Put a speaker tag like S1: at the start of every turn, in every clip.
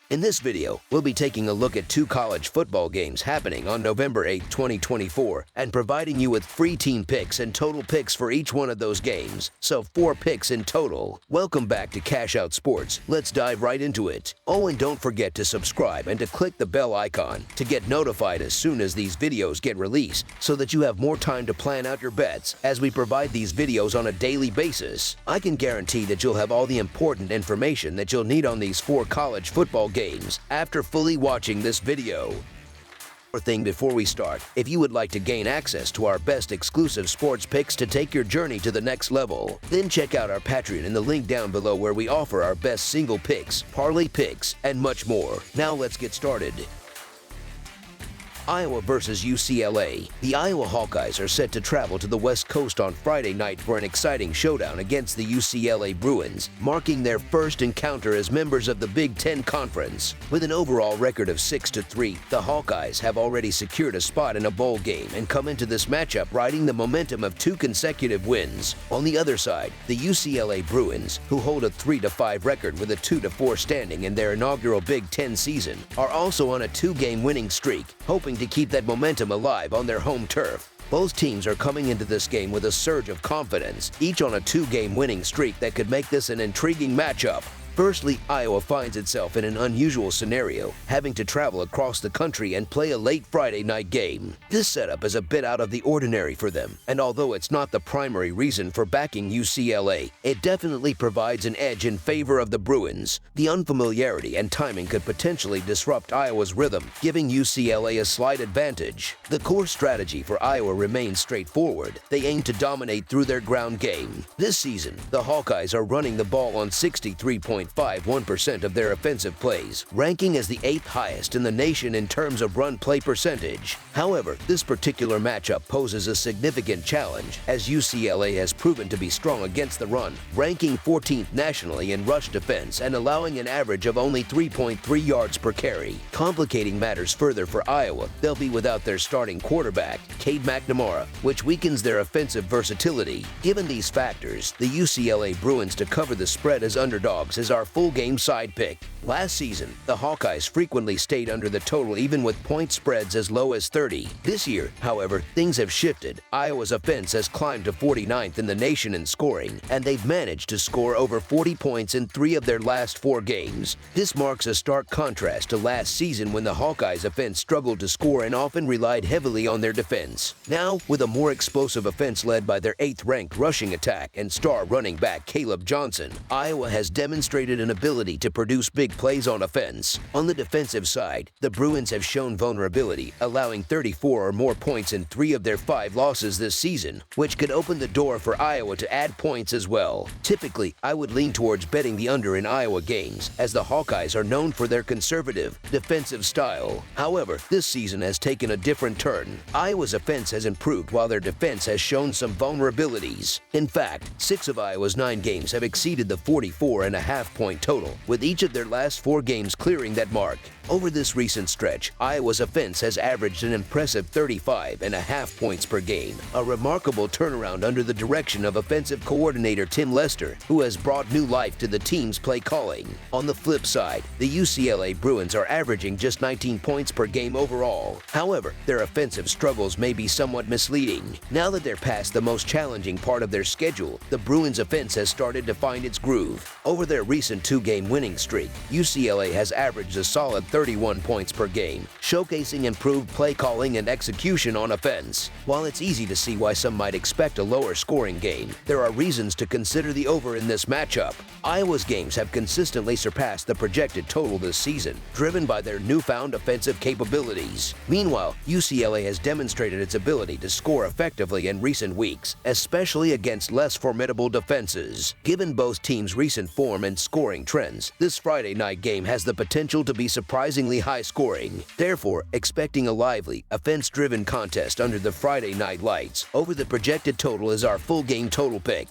S1: In this video, we'll be taking a look at 2 college football games happening on November 8, 2024, and providing you with free team picks and total picks for each one of those games, so 4 picks in total. Welcome back to Cash Out Sports. Let's dive right into it. Oh, and don't forget to subscribe and to click the bell icon to get notified as soon as these videos get released, so that you have more time to plan out your bets as we provide these videos on a daily basis. I can guarantee that you'll have all the important information that you'll need on these 4 college football games after fully watching this video. One thing before we start, if you would like to gain access to our best exclusive sports picks to take your journey to the next level, then check out our Patreon in the link down below where we offer our best single picks, parlay picks, and much more. Now let's get started. Iowa versus UCLA. The Iowa Hawkeyes are set to travel to the West Coast on Friday night for an exciting showdown against the UCLA Bruins, marking their first encounter as members of the Big Ten Conference. With an overall record of 6-3, the Hawkeyes have already secured a spot in a bowl game and come into this matchup riding the momentum of 2 consecutive wins. On the other side, the UCLA Bruins, who hold a 3-5 record with a 2-4 standing in their inaugural Big Ten season, are also on a 2-game winning streak, hoping to keep that momentum alive on their home turf. Both teams are coming into this game with a surge of confidence, each on a 2-game winning streak that could make this an intriguing matchup. Firstly, Iowa finds itself in an unusual scenario, having to travel across the country and play a late Friday night game. This setup is a bit out of the ordinary for them, and although it's not the primary reason for backing UCLA, it definitely provides an edge in favor of the Bruins. The unfamiliarity and timing could potentially disrupt Iowa's rhythm, giving UCLA a slight advantage. The core strategy for Iowa remains straightforward. They aim to dominate through their ground game. This season, the Hawkeyes are running the ball on 63.51% of their offensive plays, ranking as the 8th highest in the nation in terms of run play percentage. However, this particular matchup poses a significant challenge, as UCLA has proven to be strong against the run, ranking 14th nationally in rush defense and allowing an average of only 3.3 yards per carry. Complicating matters further for Iowa, they'll be without their starting quarterback, Cade McNamara, which weakens their offensive versatility. Given these factors, the UCLA Bruins to cover the spread as underdogs is our full game side pick. Last season, the Hawkeyes frequently stayed under the total even with point spreads as low as 30. This year, however, things have shifted. Iowa's offense has climbed to 49th in the nation in scoring, and they've managed to score over 40 points in 3 of their last 4 games. This marks a stark contrast to last season when the Hawkeyes offense struggled to score and often relied heavily on their defense. Now, with a more explosive offense led by their 8th-ranked rushing attack and star running back Caleb Johnson, Iowa has demonstrated an ability to produce big plays on offense. On the defensive side, the Bruins have shown vulnerability, allowing 34 or more points in 3 of their 5 losses this season, which could open the door for Iowa to add points as well. Typically, I would lean towards betting the under in Iowa games, as the Hawkeyes are known for their conservative, defensive style. However, this season has taken a different turn. Iowa's offense has improved while their defense has shown some vulnerabilities. In fact, 6 of Iowa's 9 games have exceeded the 44.5-point total, with each of their last 4 games clearing that mark. Over this recent stretch, Iowa's offense has averaged an impressive 35.5 points per game, a remarkable turnaround under the direction of offensive coordinator Tim Lester, who has brought new life to the team's play calling. On the flip side, the UCLA Bruins are averaging just 19 points per game overall. However, their offensive struggles may be somewhat misleading. Now that they're past the most challenging part of their schedule, the Bruins' offense has started to find its groove. Over their recent 2-game winning streak, UCLA has averaged a solid 31 points per game, showcasing improved play calling and execution on offense. While it's easy to see why some might expect a lower scoring game, there are reasons to consider the over in this matchup. Iowa's games have consistently surpassed the projected total this season, driven by their newfound offensive capabilities. Meanwhile, UCLA has demonstrated its ability to score effectively in recent weeks, especially against less formidable defenses. Given both teams' recent form and scoring trends, this Friday night game has the potential to be surprisingly high scoring. Therefore, expecting a lively, offense-driven contest under the Friday night lights over the projected total is our full game total pick.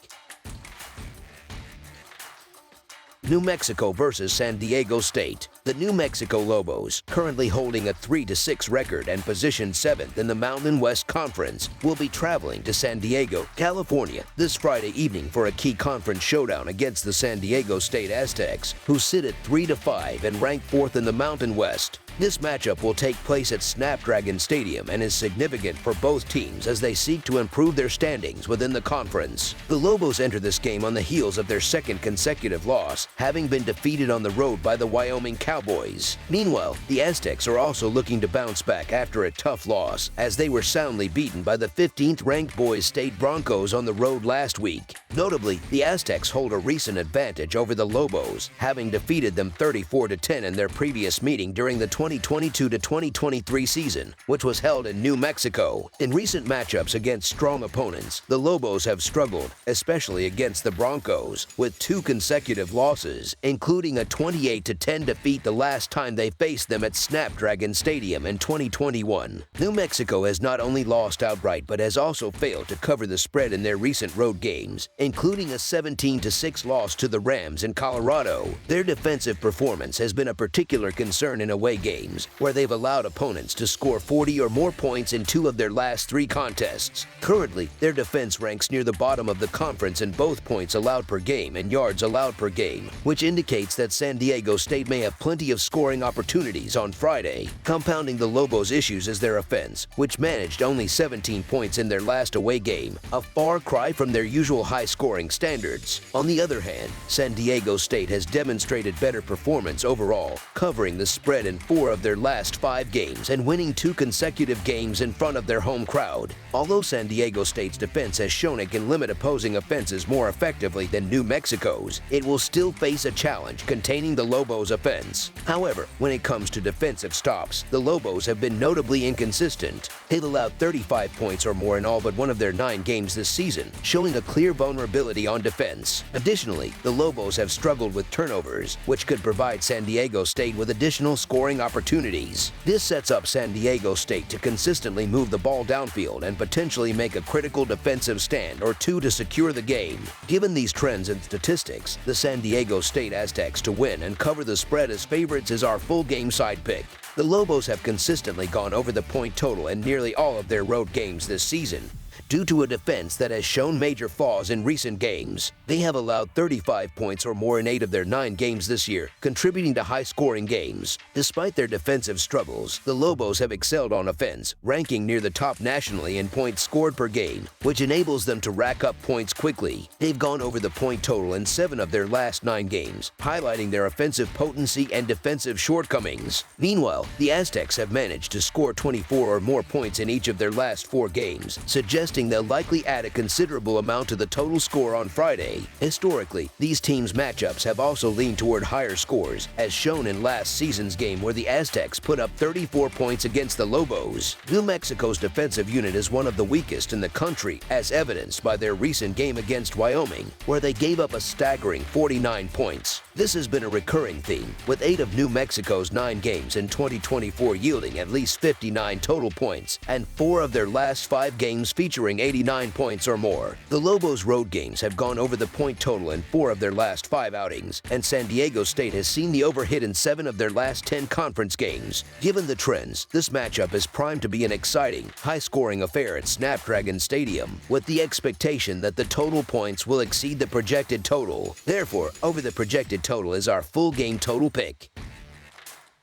S1: New Mexico versus San Diego State. The New Mexico Lobos, currently holding a 3-6 record and positioned 7th in the Mountain West Conference, will be traveling to San Diego, California this Friday evening for a key conference showdown against the San Diego State Aztecs, who sit at 3-5 and rank 4th in the Mountain West. This matchup will take place at Snapdragon Stadium and is significant for both teams as they seek to improve their standings within the conference. The Lobos enter this game on the heels of their second consecutive loss, having been defeated on the road by the Wyoming Cowboys. Meanwhile, the Aztecs are also looking to bounce back after a tough loss, as they were soundly beaten by the 15th-ranked Boise State Broncos on the road last week. Notably, the Aztecs hold a recent advantage over the Lobos, having defeated them 34-10 in their previous meeting during the 2022-2023 season, which was held in New Mexico. In recent matchups against strong opponents, the Lobos have struggled, especially against the Broncos, with 2 consecutive losses, including a 28-10 defeat the last time they faced them at Snapdragon Stadium in 2021. New Mexico has not only lost outright but has also failed to cover the spread in their recent road games, including a 17-6 loss to the Rams in Colorado. Their defensive performance has been a particular concern in away games, where they've allowed opponents to score 40 or more points in 2 of their last 3 contests. Currently, their defense ranks near the bottom of the conference in both points allowed per game and yards allowed per game, which indicates that San Diego State may have plenty of scoring opportunities on Friday. Compounding the Lobos' issues is their offense, which managed only 17 points in their last away game, a far cry from their usual high-scoring standards. On the other hand, San Diego State has demonstrated better performance overall, covering the spread in 4 of their last 5 games and winning 2 consecutive games in front of their home crowd. Although San Diego State's defense has shown it can limit opposing offenses more effectively than New Mexico's, it will still face a challenge containing the Lobos' offense. However, when it comes to defensive stops, the Lobos have been notably inconsistent. They've allowed 35 points or more in all but one of their 9 games this season, showing a clear vulnerability on defense. Additionally, the Lobos have struggled with turnovers, which could provide San Diego State with additional scoring opportunities. This sets up San Diego State to consistently move the ball downfield and potentially make a critical defensive stand or 2 to secure the game. Given these trends and statistics, the San Diego State Aztecs to win and cover the spread as favorites is our full game side pick. The Lobos have consistently gone over the point total in nearly all of their road games this season, due to a defense that has shown major flaws in recent games. They have allowed 35 points or more in 8 of their 9 games this year, contributing to high-scoring games. Despite their defensive struggles, the Lobos have excelled on offense, ranking near the top nationally in points scored per game, which enables them to rack up points quickly. They've gone over the point total in 7 of their last 9 games, highlighting their offensive potency and defensive shortcomings. Meanwhile, the Aztecs have managed to score 24 or more points in each of their last 4 games, suggesting they'll likely add a considerable amount to the total score on Friday. Historically, these teams' matchups have also leaned toward higher scores, as shown in last season's game where the Aztecs put up 34 points against the Lobos. New Mexico's defensive unit is one of the weakest in the country, as evidenced by their recent game against Wyoming, where they gave up a staggering 49 points. This has been a recurring theme, with 8 of New Mexico's 9 games in 2024 yielding at least 59 total points, and 4 of their last 5 games featuring 89 points or more. The Lobos' road games have gone over the point total in 4 of their last 5 outings, and San Diego State has seen the over hit in 7 of their last 10 conference games. Given the trends, this matchup is primed to be an exciting, high-scoring affair at Snapdragon Stadium, with the expectation that the total points will exceed the projected total. Therefore, over the projected total is our full game total pick.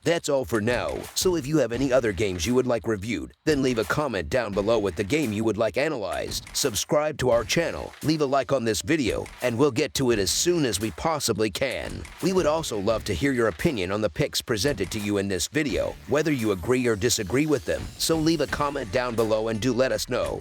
S1: That's all for now, so if you have any other games you would like reviewed, then leave a comment down below with the game you would like analyzed. Subscribe to our channel, leave a like on this video, and we'll get to it as soon as we possibly can. We would also love to hear your opinion on the picks presented to you in this video, whether you agree or disagree with them, so leave a comment down below and do let us know.